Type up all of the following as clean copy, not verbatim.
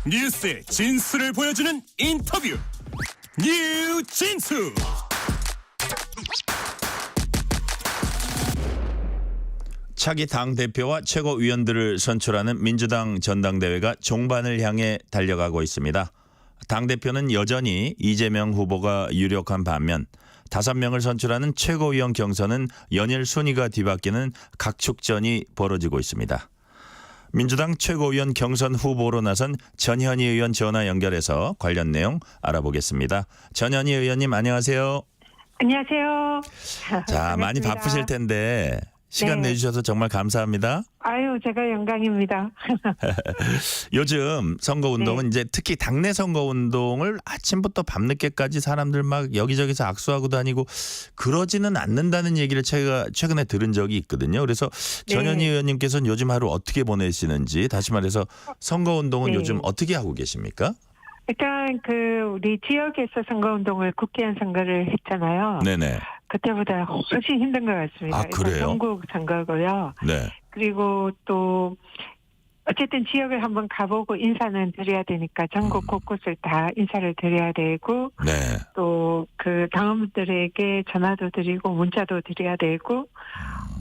뉴스의 진수를 보여주는 인터뷰 뉴진수. 차기 당대표와 최고위원들을 선출하는 민주당 전당대회가 종반을 향해 달려가고 있습니다. 당대표는 여전히 이재명 후보가 유력한 반면 5명을 선출하는 최고위원 경선은 연일 순위가 뒤바뀌는 각축전이 벌어지고 있습니다. 민주당 최고위원 경선 후보로 나선 전현희 의원 전화 연결해서 관련 내용 알아보겠습니다. 전현희 의원님 안녕하세요. 안녕하세요. 자, 많이 반갑습니다. 바쁘실 텐데 시간 네. 내주셔서 정말 감사합니다. 아유, 제가 영광입니다. 요즘 선거운동은 네. 이제 특히 당내 선거운동을 아침부터 밤늦게까지 사람들 막 여기저기서 악수하고 다니고 그러지는 않는다는 얘기를 제가 최근에 들은 적이 있거든요. 그래서 전현희 의원님께서는 요즘 하루 어떻게 보내시는지, 다시 말해서 선거운동은 네. 요즘 어떻게 하고 계십니까? 일단 우리 지역에서 선거운동을 국회의원 선거를 했잖아요. 네네. 그때보다 훨씬 힘든 것 같습니다. 아, 그래요? 일단 전국 선거고요. 네. 그리고 또 어쨌든 지역을 한번 가보고 인사는 드려야 되니까 전국 곳곳을 다 인사를 드려야 되고 네. 또 그 당원들에게 전화도 드리고 문자도 드려야 되고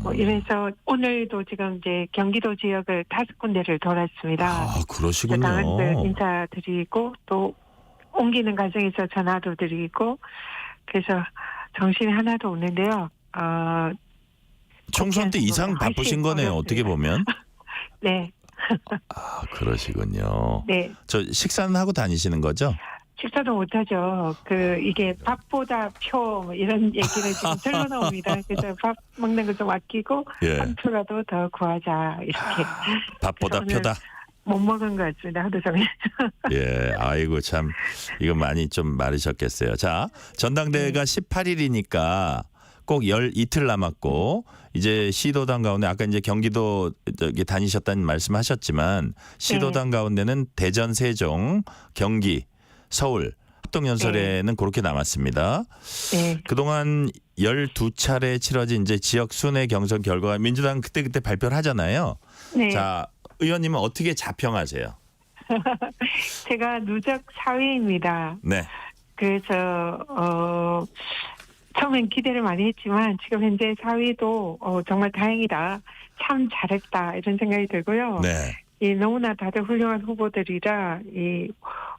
뭐 이래서 오늘도 지금 이제 경기도 지역을 5군데를 돌았습니다. 아, 그 그러시군요. 당원들 인사드리고 또 옮기는 과정에서 전화도 드리고 그래서 정신이 하나도 없는데요. 총선 때 이상 훨씬 바쁘신 거네요. 어떻게 보면. 네, 아, 그러시군요. 네. 저 식사는 하고 다니시는 거죠? 식사도 못하죠. 이게 밥보다 표뭐 이런 얘기를 지금 절로 나옵니다. 그래서 밥 먹는 거 좀 아끼고 예. 한 표라도 더 구하자 이렇게. 밥보다 그래서 오늘 표다. 못 먹은 것 같습니다. 하루 종일. 예, 아이고 참 이거 많이 좀 마르셨겠어요. 자, 전당대회가 18일이니까 꼭 이틀 남았고 이제 시도당 가운데 아까 이제 경기도 저기 다니셨다는 말씀하셨지만 시도당 가운데는 대전, 세종, 경기, 서울 합동연설에는 그렇게 남았습니다. 네. 그동안 12차례 치러진 이제 지역 순회 경선 결과가 민주당 그때 발표를 하잖아요. 네. 자, 의원님은 어떻게 자평하세요? 제가 누적 4위입니다. 네. 그래서 처음엔 기대를 많이 했지만 지금 현재 4위도 정말 다행이다. 참 잘했다 이런 생각이 들고요. 네. 너무나 다들 훌륭한 후보들이라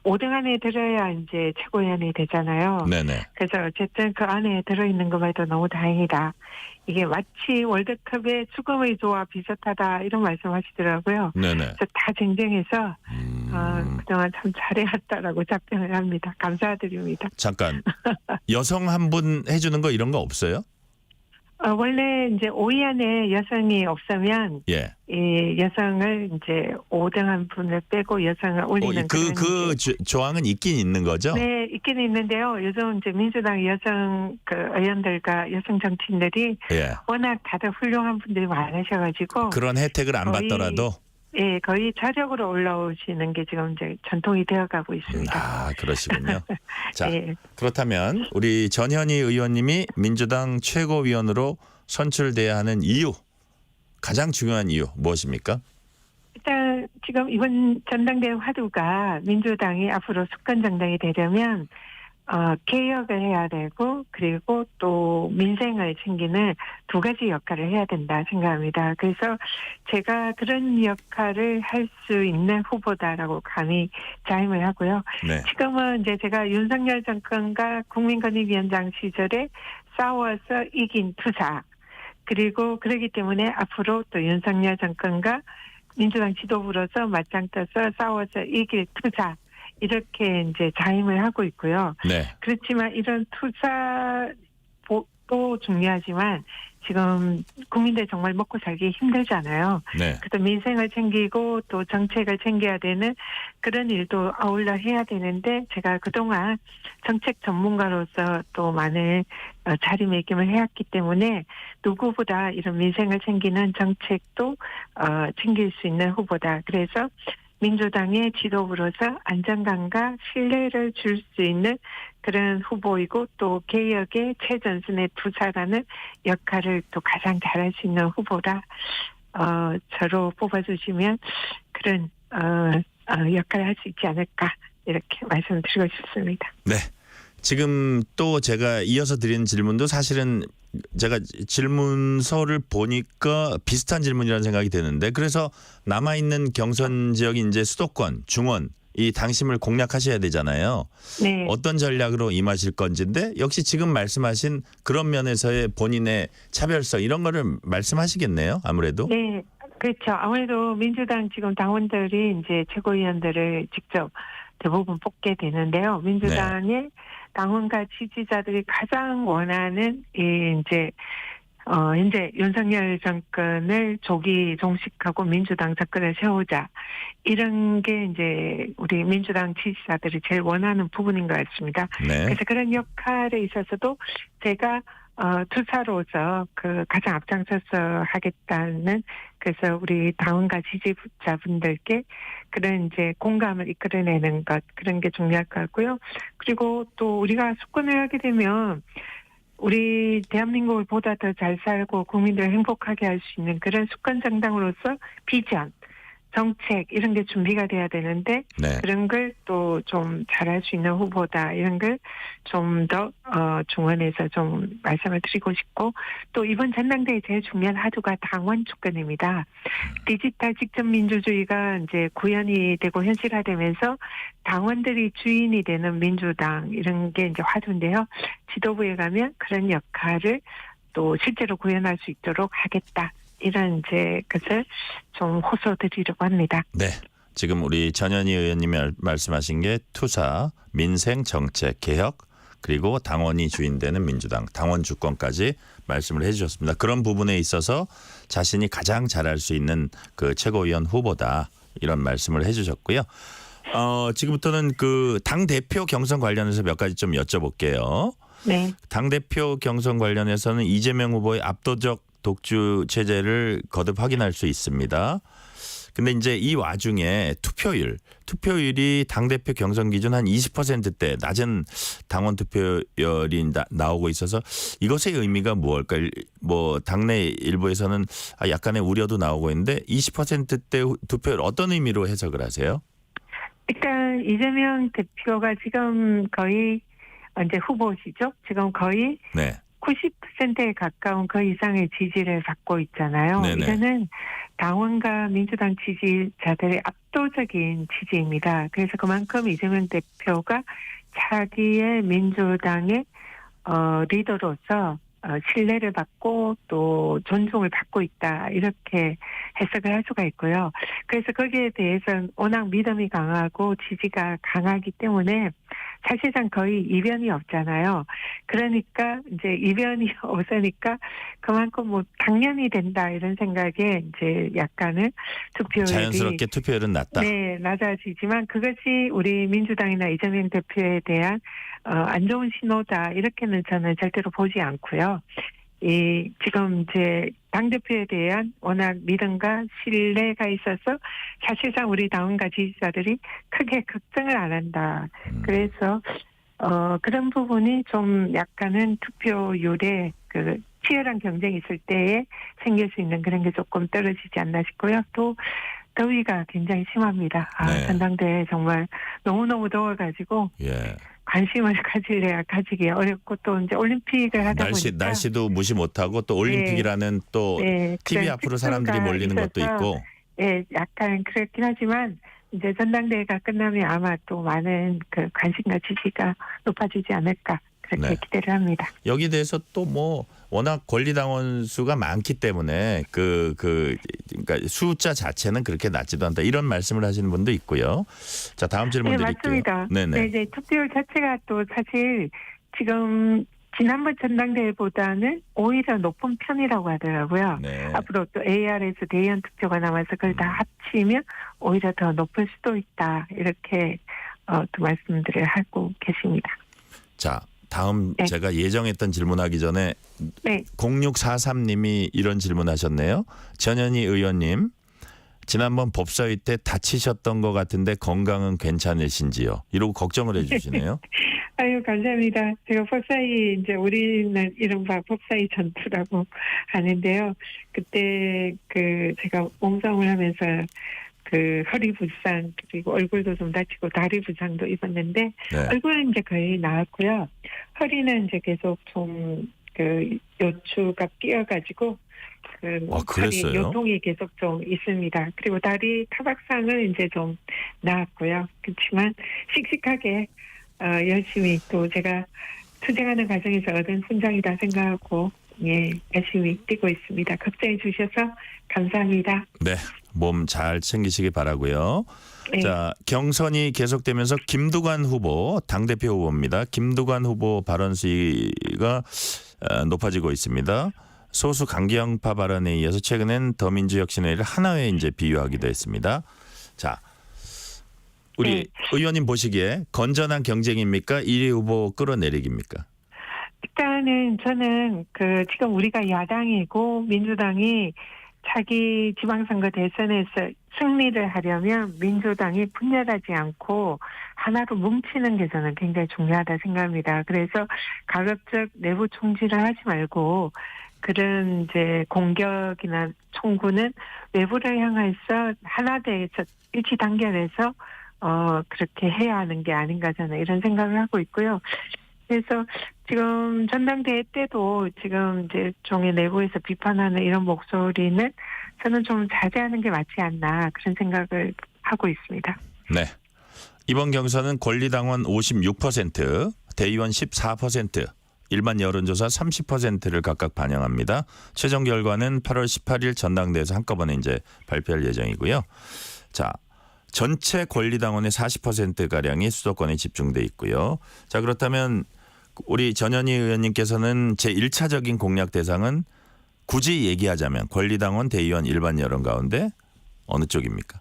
5등 안에 들어야 이제 최고위원이 되잖아요. 네네. 그래서 어쨌든 그 안에 들어있는 것만 해도 너무 다행이다. 이게 마치 월드컵의 수금의 조와 비슷하다 이런 말씀하시더라고요. 네네. 그래서 다 쟁쟁해서 그동안 참 잘해왔다라고 답변을 합니다. 감사드립니다. 잠깐 여성 한 분 해주는 거 이런 거 없어요? 원래 이제 5위 안에 여성이 없으면 예. 이 여성을 이제 5등 한 분을 빼고 여성을 올리는 그 조항은 있긴 있는 거죠? 네, 있긴 있는데요. 요즘 이제 민주당 여성 의원들과 여성 정치인들이 예. 워낙 다들 훌륭한 분들이 많으셔가지고 그런 혜택을 안 받더라도. 예, 거의 자력으로 올라오시는 게 지금 이제 전통이 되어가고 있습니다. 아, 그러시군요. 자, 예. 그렇다면 우리 전현희 의원님이 민주당 최고위원으로 선출돼야 하는 이유, 가장 중요한 이유 무엇입니까? 일단 지금 이번 전당대회 화두가 민주당이 앞으로 수권정당이 되려면 개혁을 해야 되고 그리고 또 민생을 챙기는 2가지 역할을 해야 된다 생각합니다. 그래서 제가 그런 역할을 할 수 있는 후보다라고 감히 자임을 하고요. 네. 지금은 이제 제가 윤석열 정권과 국민권익위원장 시절에 싸워서 이긴 투사 그리고 그렇기 때문에 앞으로 또 윤석열 정권과 민주당 지도부로서 맞짱 떠서 싸워서 이길 투사 이렇게 이제 자임을 하고 있고요. 네. 그렇지만 이런 투자도 중요하지만 지금 국민들 정말 먹고 살기 힘들잖아요. 네. 그래서 민생을 챙기고 또 정책을 챙겨야 되는 그런 일도 아울러 해야 되는데 제가 그동안 정책 전문가로서 또 많은 자리매김을 해왔기 때문에 누구보다 이런 민생을 챙기는 정책도 챙길 수 있는 후보다. 그래서 민주당의 지도부로서 안정감과 신뢰를 줄 수 있는 그런 후보이고 또 개혁의 최전선의 투사라는 역할을 또 가장 잘할 수 있는 후보라 저로 뽑아주시면 그런 역할을 할 수 있지 않을까 이렇게 말씀드리고 싶습니다. 네. 지금 또 제가 이어서 드리는 질문도 사실은 제가 질문서를 보니까 비슷한 질문이라는 생각이 드는데 그래서 남아있는 경선 지역이 이제 수도권, 중원 이 당심을 공략하셔야 되잖아요. 네. 어떤 전략으로 임하실 건지인데 역시 지금 말씀하신 그런 면에서의 본인의 차별성 이런 거를 말씀하시겠네요. 아무래도. 네, 그렇죠. 아무래도 민주당 지금 당원들이 이제 최고위원들을 직접 대부분 뽑게 되는데요. 민주당의 당원과 지지자들이 가장 원하는 이제 현재 윤석열 정권을 조기 종식하고 민주당 정권을 세우자 이런 게 이제 우리 민주당 지지자들이 제일 원하는 부분인 것 같습니다. 네. 그래서 그런 역할에 있어서도 제가 투사로서 그 가장 앞장서서 하겠다는 그래서 우리 당원과 지지자분들께 그런 이제 공감을 이끌어내는 것 그런 게 중요할 것 같고요. 그리고 또 우리가 수권을 하게 되면 우리 대한민국을 보다 더 잘 살고 국민들을 행복하게 할 수 있는 그런 수권 정당으로서 비전, 정책 이런 게 준비가 돼야 되는데 네. 그런 걸 또 좀 잘할 수 있는 후보다 이런 걸 좀 더 중원에서 좀 말씀을 드리고 싶고 또 이번 전당대회 제일 중요한 하도가 당원 주권입니다. 디지털 직접 민주주의가 이제 구현이 되고 현실화되면서 당원들이 주인이 되는 민주당 이런 게 이제 화두인데요. 지도부에 가면 그런 역할을 또 실제로 구현할 수 있도록 하겠다. 이런 이제 것을 좀 호소드리려고 합니다. 네. 지금 우리 전현희 의원님이 말씀하신 게 투사, 민생 정책 개혁 그리고 당원이 주인되는 민주당 당원 주권까지 말씀을 해주셨습니다. 그런 부분에 있어서 자신이 가장 잘할 수 있는 그 최고위원 후보다 이런 말씀을 해주셨고요. 지금부터는 그 당 대표 경선 관련해서 몇 가지 좀 여쭤볼게요. 네. 당 대표 경선 관련해서는 이재명 후보의 압도적 독주 체제를 거듭 확인할 수 있습니다. 근데 이제 이 와중에 투표율이 당대표 경선 기준 한 20%대 낮은 당원 투표율이 나오고 있어서 이것의 의미가 무엇일까? 뭐 당내 일부에서는 약간의 우려도 나오고 있는데 20%대 투표율 어떤 의미로 해석을 하세요? 일단 이재명 대표가 지금 거의 이제 후보시죠. 지금 거의 네. 90%에 가까운 그 이상의 지지를 받고 있잖아요. 네네. 이거는 당원과 민주당 지지자들의 압도적인 지지입니다. 그래서 그만큼 이재명 대표가 자기의 민주당의 리더로서 신뢰를 받고 또 존중을 받고 있다 이렇게 해석을 할 수가 있고요. 그래서 거기에 대해서는 워낙 믿음이 강하고 지지가 강하기 때문에 사실상 거의 이변이 없잖아요. 그러니까 이제 이변이 없으니까 그만큼 뭐 당연히 된다 이런 생각에 이제 약간은 투표율이 자연스럽게 투표율은 낮다. 네, 낮아지지만 그것이 우리 민주당이나 이재명 대표에 대한 안 좋은 신호다 이렇게는 저는 절대로 보지 않고요. 지금 이제 당대표에 대한 워낙 믿음과 신뢰가 있어서 사실상 우리 당원과 지지자들이 크게 걱정을 안 한다. 그래서 그런 부분이 좀 약간은 투표율에 그 치열한 경쟁이 있을 때에 생길 수 있는 그런 게 조금 떨어지지 않나 싶고요. 또 더위가 굉장히 심합니다. 네. 전당대회 정말 너무너무 더워가지고 예. 관심을 가질래야 가지기 어렵고 또 이제 올림픽을 하다 보니까 날씨도 무시 못하고 또 올림픽이라는 또 TV 앞으로 사람들이 몰리는 것도 있고. 예, 약간 그렇긴 하지만 이제 전당대회가 끝나면 아마 또 많은 그 관심과 지지가 높아지지 않을까 그렇게 네. 기대를 합니다. 여기 대해서 또 뭐 워낙 권리당원 수가 많기 때문에 그러니까 숫자 자체는 그렇게 낮지도 않다 이런 말씀을 하시는 분도 있고요. 자 다음 질문 드릴게요. 맞습니다. 네네. 네, 이제 투표율 자체가 또 사실 지금 지난번 전당대회보다는 오히려 높은 편이라고 하더라고요. 네. 앞으로 또 AR에서 대의원 투표가 남아서 그걸 다 합치면 오히려 더 높을 수도 있다. 이렇게 또 말씀들을 하고 계십니다. 자 다음 네. 제가 예정했던 질문하기 전에 네. 0643님이 이런 질문하셨네요. 전현희 의원님 지난번 법사위 때 다치셨던 것 같은데 건강은 괜찮으신지요? 이러고 걱정을 해주시네요. 아유, 감사합니다. 제가 법사위, 이제 우리는 이른바 법사위 전투라고 하는데요. 그때 제가 몸싸움을 하면서 그 허리 부상 그리고 얼굴도 좀 다치고 다리 부상도 입었는데 네. 얼굴은 이제 거의 나았고요. 허리는 이제 계속 좀 그 요추가 끼어가지고 그 허리 그랬어요? 요통이 계속 좀 있습니다. 그리고 다리 타박상은 이제 좀 나았고요. 그렇지만 씩씩하게 열심히 또 제가 투쟁하는 과정에서 얻은 훈장이다 생각하고 열심히 뛰고 있습니다. 걱정해 주셔서 감사합니다. 네. 몸 잘 챙기시기 바라고요. 네. 자, 경선이 계속되면서 김두관 후보, 당대표 후보입니다. 김두관 후보 발언 수위가 높아지고 있습니다. 소수 강경파 발언에 이어서 최근엔 더민주혁신회를 하나회에 이제 비유하기도 했습니다. 자, 우리 네. 의원님 보시기에 건전한 경쟁입니까? 1위 후보 끌어내리기입니까? 일단은 저는 그 지금 우리가 야당이고 민주당이 자기 지방선거 대선에서 승리를 하려면 민주당이 분열하지 않고 하나로 뭉치는 게 저는 굉장히 중요하다 생각합니다. 그래서 가급적 내부 총질을 하지 말고 그런 이제 공격이나 총구는 외부를 향해서 하나되어서 일치 단결해서 그렇게 해야 하는 게 아닌가 저는 이런 생각을 하고 있고요. 그래서 지금 전당대회 때도 지금 이제 종의 내부에서 비판하는 이런 목소리는 저는 좀 자제하는 게 맞지 않나 그런 생각을 하고 있습니다. 네. 이번 경선은 권리당원 56%, 대의원 14%, 일반 여론조사 30%를 각각 반영합니다. 최종 결과는 8월 18일 전당대회에서 한꺼번에 이제 발표할 예정이고요. 자, 전체 권리당원의 40%가량이 수도권에 집중돼 있고요. 자, 그렇다면 우리 전현희 의원님께서는 제1차적인 공략 대상은 굳이 얘기하자면 권리당원, 대의원, 일반 여론 가운데 어느 쪽입니까?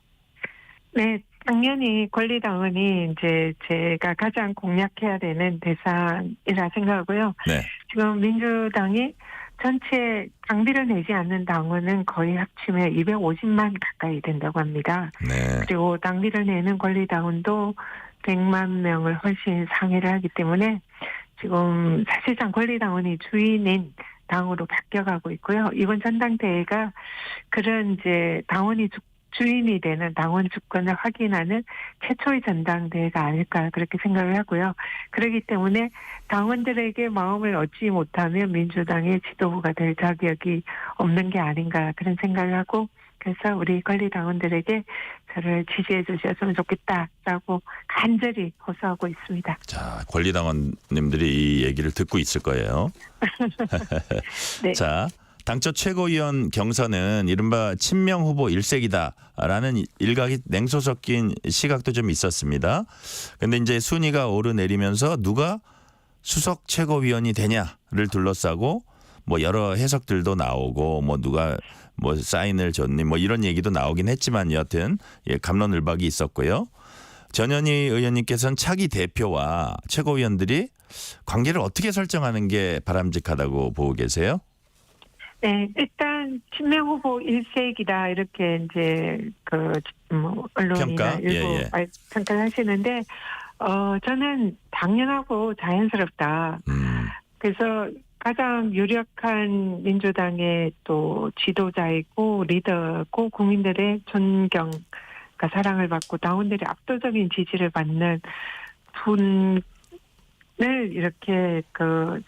네, 당연히 권리당원이 이제 제가 가장 공략해야 되는 대상이라 생각하고요. 네. 지금 민주당이 전체 당비를 내지 않는 당원은 거의 합치면 250만 가까이 된다고 합니다. 네. 그리고 당비를 내는 권리당원도 100만 명을 훨씬 상회를 하기 때문에 지금 사실상 권리당원이 주인인 당으로 바뀌어가고 있고요. 이번 전당대회가 그런 이제 당원이 주인이 되는 당원 주권을 확인하는 최초의 전당대회가 아닐까 그렇게 생각을 하고요. 그렇기 때문에 당원들에게 마음을 얻지 못하면 민주당의 지도부가 될 자격이 없는 게 아닌가 그런 생각을 하고 그래서 우리 권리당원들에게 저를 지지해 주셨으면 좋겠다라고 간절히 호소하고 있습니다. 자, 권리당원님들이 이 얘기를 듣고 있을 거예요. 네. 자, 당초 최고위원 경선은 이른바 친명 후보 일색이다라는 일각이 냉소 섞인 시각도 좀 있었습니다. 그런데 이제 순위가 오르내리면서 누가 수석 최고위원이 되냐를 둘러싸고 뭐 여러 해석들도 나오고 뭐 누가 뭐 사인을 줬니 뭐 이런 얘기도 나오긴 했지만 여하튼 갑론을박이 있었고요. 전현희 의원님께서는 차기 대표와 최고위원들이 관계를 어떻게 설정하는 게 바람직하다고 보고 계세요? 네, 일단 친명 후보 일색이다 이렇게 이제 언론이나 평가? 일부 평가를 하시는데 저는 당연하고 자연스럽다. 그래서 가장 유력한 민주당의 또 지도자이고 리더고 국민들의 존경과 사랑을 받고 당원들의 압도적인 지지를 받는 분을 이렇게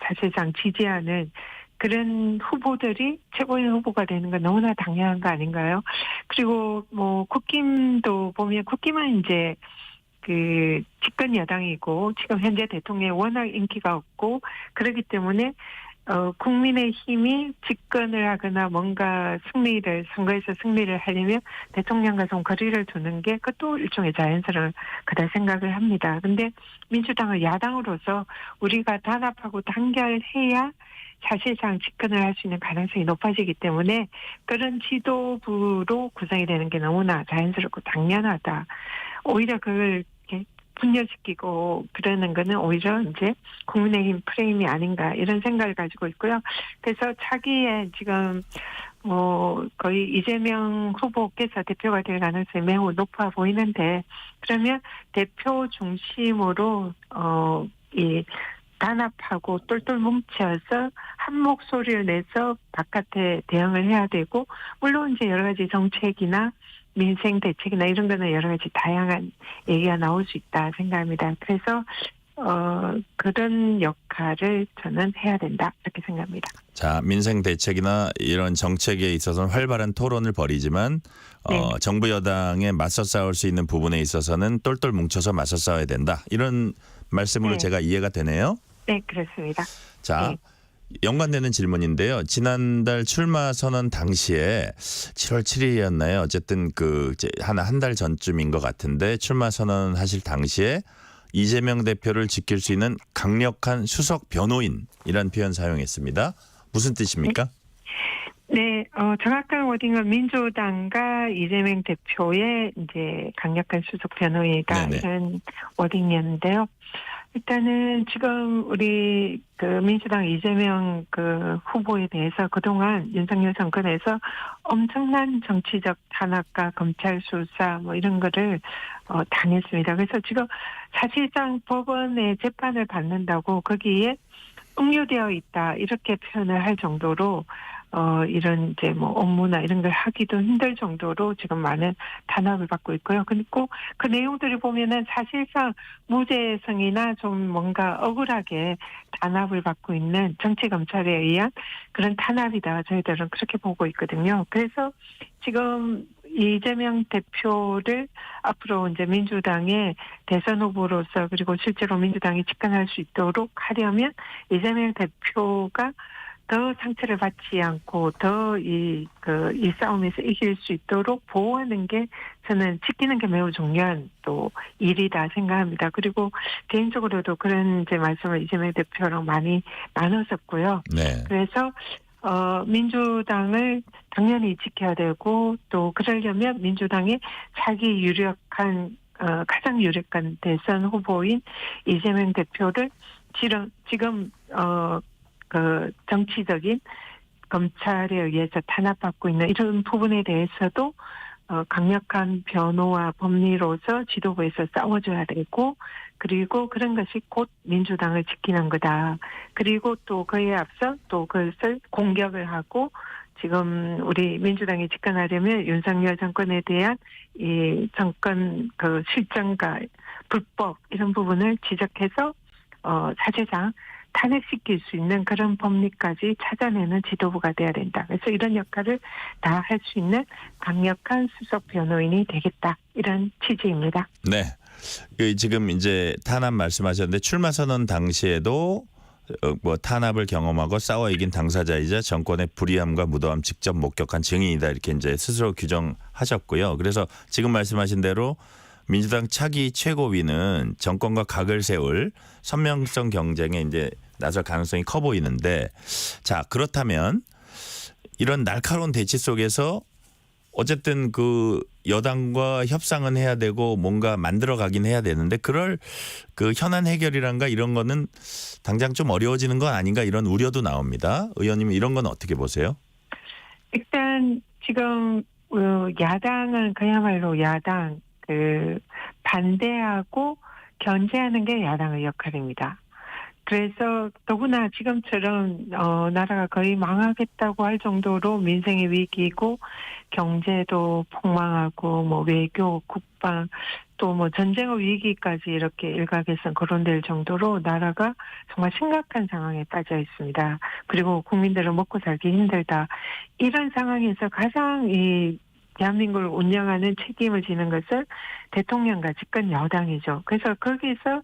사실상 지지하는 그런 후보들이 최고위원 후보가 되는 건 너무나 당연한 거 아닌가요? 그리고 뭐 국힘도 보면 국힘은 이제 그 집권 여당이고 지금 현재 대통령이 워낙 인기가 없고 그렇기 때문에 국민의힘이 집권을 하거나 뭔가 선거에서 승리를 하려면 대통령과 좀 거리를 두는 게 그것도 일종의 자연스러운 거다 생각을 합니다. 근데 민주당은 야당으로서 우리가 단합하고 단결해야 사실상 집권을 할 수 있는 가능성이 높아지기 때문에 그런 지도부로 구성이 되는 게 너무나 자연스럽고 당연하다. 오히려 그걸 이렇게 분열시키고 그러는 거는 오히려 이제 국민의힘 프레임이 아닌가 이런 생각을 가지고 있고요. 그래서 차기에 지금 거의 이재명 후보께서 대표가 될 가능성이 매우 높아 보이는데 그러면 대표 중심으로 이 단합하고 똘똘 뭉쳐서 한 목소리를 내서 바깥에 대응을 해야 되고 물론 이제 여러 가지 정책이나 민생 대책이나 이런 거는 여러 가지 다양한 얘기가 나올 수 있다 생각합니다. 그래서 그런 역할을 저는 해야 된다 이렇게 생각합니다. 자, 민생 대책이나 이런 정책에 있어서는 활발한 토론을 벌이지만 네. 정부 여당에 맞서 싸울 수 있는 부분에 있어서는 똘똘 뭉쳐서 맞서 싸워야 된다. 이런 말씀으로 네. 제가 이해가 되네요. 네, 그렇습니다. 자, 네. 연관되는 질문인데요. 지난달 출마 선언 당시에 7월 7일이었나요? 어쨌든 한 달 전쯤인 것 같은데 출마 선언하실 당시에 이재명 대표를 지킬 수 있는 강력한 수석 변호인이란 표현 사용했습니다. 무슨 뜻입니까? 네, 정확한 워딩은 민주당과 이재명 대표의 이제 강력한 수석 변호인이다 네네. 이런 워딩이었는데요. 일단은 지금 우리 민주당 이재명 후보에 대해서 그동안 윤석열 정권에서 엄청난 정치적 탄압과 검찰 수사 뭐 이런 거를 당했습니다. 그래서 지금 사실상 법원의 재판을 받는다고 거기에 응유되어 있다 이렇게 표현을 할 정도로 이런 이제 뭐 업무나 이런 걸 하기도 힘들 정도로 지금 많은 탄압을 받고 있고요. 그리고 그 내용들을 보면은 사실상 무죄성이나 좀 뭔가 억울하게 탄압을 받고 있는 정치 검찰에 의한 그런 탄압이다. 저희들은 그렇게 보고 있거든요. 그래서 지금 이재명 대표를 앞으로 이제 민주당의 대선 후보로서 그리고 실제로 민주당이 집권할 수 있도록 하려면 이재명 대표가 더 상처를 받지 않고 더 이 싸움에서 이길 수 있도록 보호하는 게 저는 지키는 게 매우 중요한 또 일이다 생각합니다. 그리고 개인적으로도 그런 이제 말씀을 이재명 대표랑 많이 나눴었고요. 네. 그래서 민주당을 당연히 지켜야 되고 또 그러려면 민주당의 자기 유력한 가장 유력한 대선 후보인 이재명 대표를 지금 정치적인 검찰에 의해서 탄압받고 있는 이런 부분에 대해서도 강력한 변호와 법리로서 지도부에서 싸워줘야 되고 그리고 그런 것이 곧 민주당을 지키는 거다. 그리고 또 그에 앞서 또 그것을 공격을 하고 지금 우리 민주당이 집권하려면 윤석열 정권에 대한 이 정권 실정과 불법 이런 부분을 지적해서 사실상 탄핵시킬 수 있는 그런 법리까지 찾아내는 지도부가 돼야 된다. 그래서 이런 역할을 다 할 수 있는 강력한 수석 변호인이 되겠다. 이런 취지입니다. 네. 지금 이제 탄압 말씀하셨는데 출마 선언 당시에도 뭐 탄압을 경험하고 싸워 이긴 당사자이자 정권의 불의함과 무도함 직접 목격한 증인이다 이렇게 이제 스스로 규정하셨고요. 그래서 지금 말씀하신 대로 민주당 차기 최고위는 정권과 각을 세울 선명성 경쟁에 이제 나설 가능성이 커 보이는데 자 그렇다면 이런 날카로운 대치 속에서 어쨌든 여당과 협상은 해야 되고 뭔가 만들어 가긴 해야 되는데 그럴 현안 해결이란가 이런 거는 당장 좀 어려워지는 건 아닌가 이런 우려도 나옵니다. 의원님은 이런 건 어떻게 보세요? 일단 지금 야당은 그야말로 야당 반대하고 견제하는 게 야당의 역할입니다. 그래서 더구나 지금처럼 나라가 거의 망하겠다고 할 정도로 민생의 위기고 경제도 폭망하고 뭐 외교, 국방 또 뭐 전쟁의 위기까지 이렇게 일각에서 거론될 정도로 나라가 정말 심각한 상황에 빠져 있습니다. 그리고 국민들은 먹고 살기 힘들다. 이런 상황에서 가장 이 대한민국을 운영하는 책임을 지는 것은 대통령과 집권 여당이죠. 그래서 거기서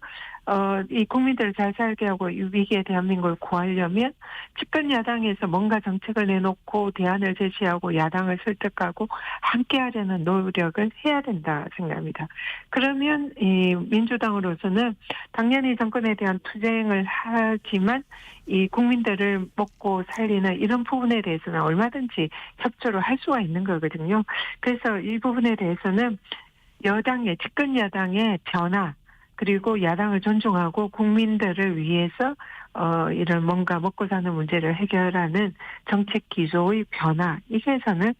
이 국민들을 잘 살게 하고 이 위기의 대한민국을 구하려면 집권 야당에서 뭔가 정책을 내놓고 대안을 제시하고 야당을 설득하고 함께하려는 노력을 해야 된다 생각합니다. 그러면 이 민주당으로서는 당연히 정권에 대한 투쟁을 하지만 이 국민들을 먹고 살리는 이런 부분에 대해서는 얼마든지 협조를 할 수가 있는 거거든요. 그래서 이 부분에 대해서는 집권 야당의 변화 그리고 야당을 존중하고 국민들을 위해서 이런 뭔가 먹고 사는 문제를 해결하는 정책 기조의 변화 이게서는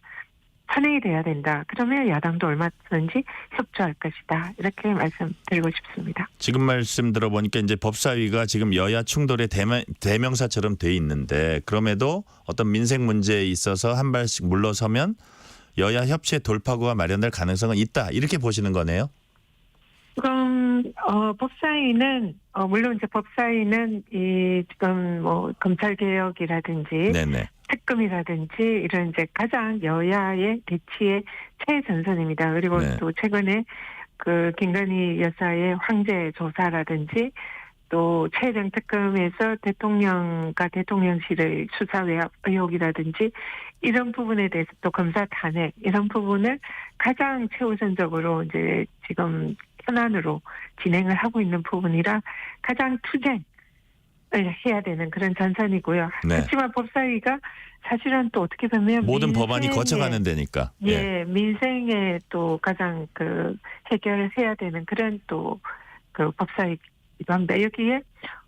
선행이 돼야 된다. 그러면 야당도 얼마든지 협조할 것이다. 이렇게 말씀드리고 싶습니다. 지금 말씀 들어보니까 이제 법사위가 지금 여야 충돌의 대명사처럼 돼 있는데 그럼에도 어떤 민생 문제에 있어서 한 발씩 물러서면 여야 협치의 돌파구가 마련될 가능성은 있다. 이렇게 보시는 거네요. 지금 법사위는 물론 이제 법사위는 이 지금 뭐 검찰 개혁이라든지 네네. 특검이라든지 이런 이제 가장 여야의 대치의 최전선입니다. 그리고 네. 또 최근에 그 김건희 여사의 황제 조사라든지 또 최종 특검에서 대통령과 대통령실의 수사 외압 의혹이라든지 이런 부분에 대해서 또 검사 탄핵 이런 부분을 가장 최우선적으로 이제 지금 현안으로 진행을 하고 있는 부분이라 가장 투쟁을 해야 되는 그런 전선이고요. 네. 그렇지만 법사위가 사실은 또 어떻게 보면 모든 법안이 거쳐가는 데니까. 예, 민생에 또 가장 그 해결을 해야 되는 그런 또 그 법사위이기도 합니다. 여기에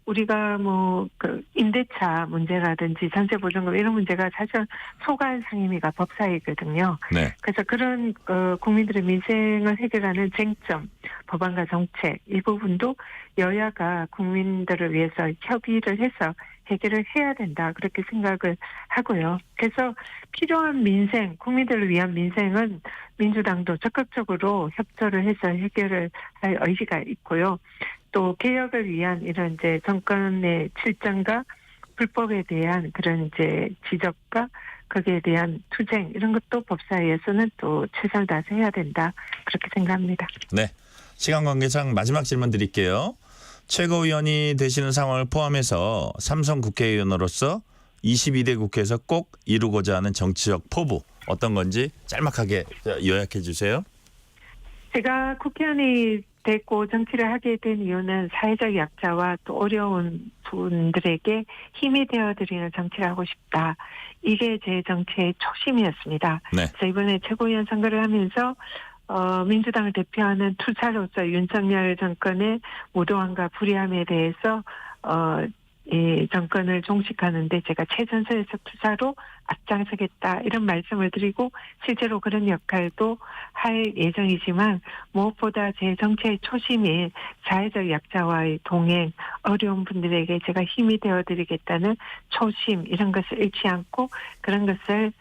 우리가 뭐 그 임대차 문제라든지 전세 보증금 이런 문제가 사실 소관 상임위가 법사위거든요. 네. 그래서 그런 국민들의 민생을 해결하는 쟁점, 법안과 정책 이 부분도 여야가 국민들을 위해서 협의를 해서 해결을 해야 된다 그렇게 생각을 하고요. 그래서 필요한 민생, 국민들을 위한 민생은 민주당도 적극적으로 협조를 해서 해결을 할 의지가 있고요. 또 개혁을 위한 이런 이제 정권의 실정과 불법에 대한 그런 이제 지적과 거기에 대한 투쟁 이런 것도 법사위에서는 또 최선을 다해서 해야 된다 그렇게 생각합니다. 네. 시간 관계상 마지막 질문 드릴게요. 최고위원이 되시는 상황을 포함해서 삼성 국회의원으로서 22대 국회에서 꼭 이루고자 하는 정치적 포부 어떤 건지 짤막하게 요약해 주세요. 제가 국회의원이 됐고 정치를 하게 된 이유는 사회적 약자와 또 어려운 분들에게 힘이 되어드리는 정치를 하고 싶다. 이게 제 정치의 초심이었습니다. 네. 그래서 이번에 최고위원 선거를 하면서 민주당을 대표하는 투사로서 윤석열 정권의 무도함과 불의함에 대해서 이 정권을 종식하는데 제가 최전선에서 투사로 앞장서겠다 이런 말씀을 드리고 실제로 그런 역할도 할 예정이지만 무엇보다 제 정치의 초심인 사회적 약자와의 동행, 어려운 분들에게 제가 힘이 되어드리겠다는 초심 이런 것을 잃지 않고 그런 것을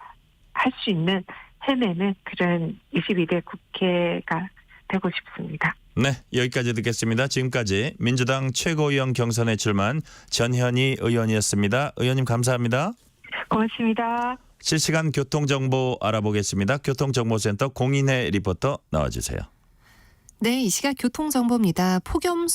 할 수 있는 해내는 그런 22대 국회가 되고 싶습니다. 네, 여기까지 듣겠습니다. 지금까지 민주당 최고위원 경선에 출마한 전현희 의원이었습니다. 의원님 감사합니다. 고맙습니다. 실시간 교통정보 알아보겠습니다. 교통정보센터 공인혜 리포터 나와주세요. 네, 이 시각 교통정보입니다. 폭염